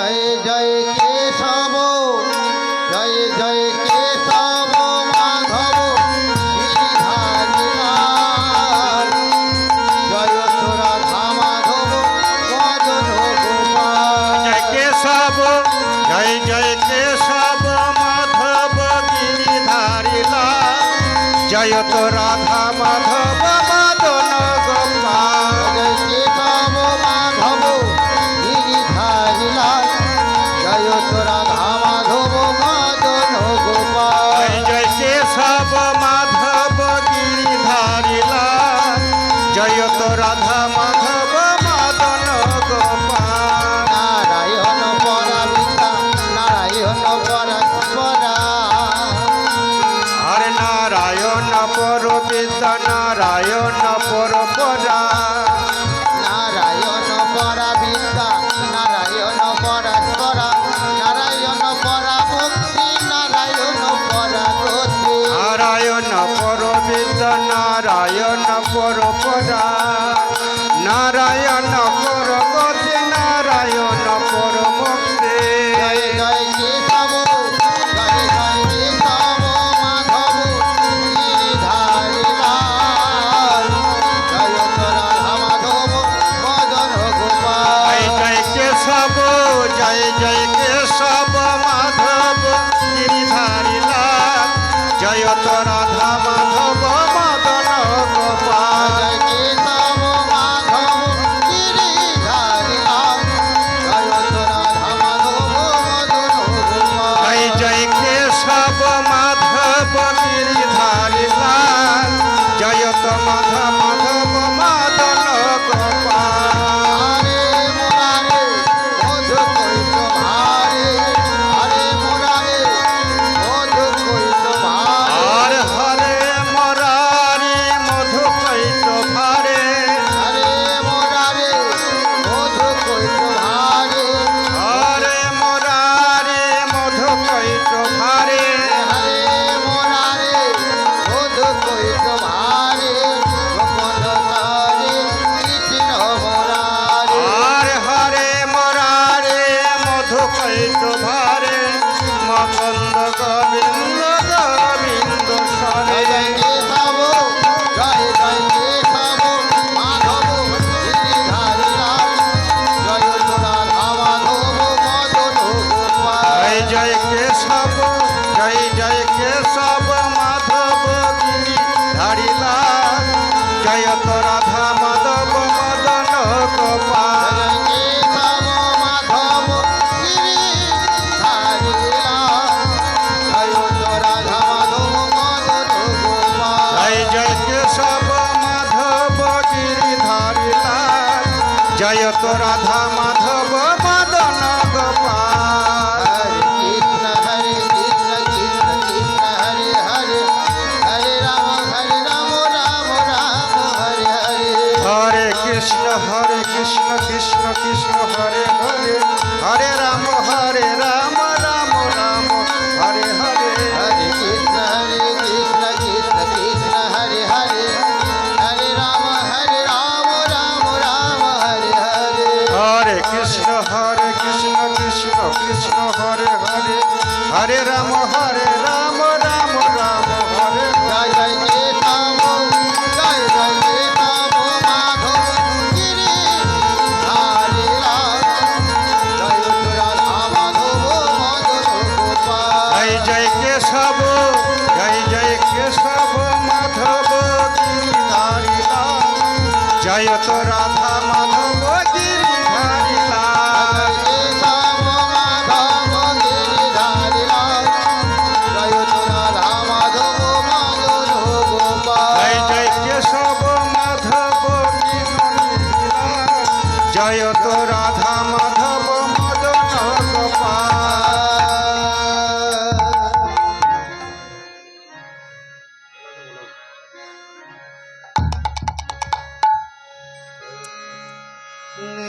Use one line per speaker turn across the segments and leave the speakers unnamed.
জয় জয় কেশব জয় জয় কেশব মাধব গিরিধারী লাল জয় তোরা ধামাধব মদন গোপাল
জয় কেশব জয় জয় কেশব মাধব গিরিধারী লাল জয় তো রাধা মাধব মদন গোপাল
জয় কেশব মাধব গিরিধারী লাল জয় তোরা ধামাধব মদন গোপাল
জয় কেশব মাধব গিরিধারী লাল জয় তো রাধা মাধব মদন গোপাল
নারায়ণ পরাবিদ্যা নারায়ণ পরাৎপরা
হরে নারায়ণ পর বিদ্যা নারায়ণ পর পরা
নারায়ণ পরাবিদ্যা নারায়ণ পরাৎপরা নারায়ণ পরাভক্তি নারায়ণ পরাগতি
নারায়ণ পর বিদ্যা নারায়ণ পর পরা নারায়ণ পর গতি নারায়ণ পর মুক্তি
জয় জয় কেশব জয় জয় কেশব মাধব গিরিধারী লাল জয় তোরা ধামাধব মদন গোপাল
জয় কেশব জয় জয় কেশব মাধব গিরিধারী লাল জয় তো রাধা মাধব মদন গোপাল
জয় কেশব মাধব গিরিধারী লাল জয় তোরা ধামাধব মদন গোপাল
জয় জয় কেশব মাধব গিরিধারী লাল জয় তো মাধব মাধব মদন গোপাল
হরে মুরারে মধু কৈত ভারে হরে মুরারে মধু কৈত ভারে
আর হরে মরারি মধু কৈত ভারে
হরে মুরারে মধু কৈত ভারে
হরে মরারি মধু কৈত ভারে
হরে মুরারে মধু কৈত ভারে গোপন তারে কৃষ্ণ মুরারে
আর হরে মরারে মধু কৈত ভারে মকন্দ গোবিন্দ গোবিন্দ সরে
জয় কেশব জয় জয় কেশব মাধব গিরিধারী লাল জয় তোরা ধামাধব মদন গোপাল
জয় জয় কেশব জয় জয় কেশব মাধব গিরিধারী লাল জয় তো রাধা মাধব মদন গোপাল
জয় কেশব মাধব গিরিধারী লাল জয় তোরা ধামাধব মদন গোপাল
জয় জয় কেশব মাধব গিরিধারী লাল জয় তো রাধা মাধব মদন গোপাল
হরে কৃষ্ণ কৃষ্ণ কৃষ্ণ হরে হরে হরে রাম রাম রাম হরে হরে
হরে কৃষ্ণ কৃষ্ণ কৃষ্ণ হরে হরে হরে রাম রাম রাম হরে হরে
हरे कृष्ण कृष्ण कृष्ण हरे हरे हरे राम राम राम हरे हरे
हरे कृष्ण कृष्ण कृष्ण हरे हरे हरे राम राम राम हरे
जय जय केशव जय जय केशव माधव गिरिधारी लाल जय तुरा माधव मदन गोपाल
जय जय केशव जय केशव माधव गिरिधारी लाल जय तो राधा माधव गिरिधारी लाल
जय केशव माधव गिरिधारी लाल जय तुरा माधव मदन गोपाल
जय जय केशव माधव गिरिधारी लाल जय तो राधा माधव मदन গোপাল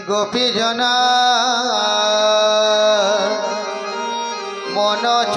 গোপীজনা মন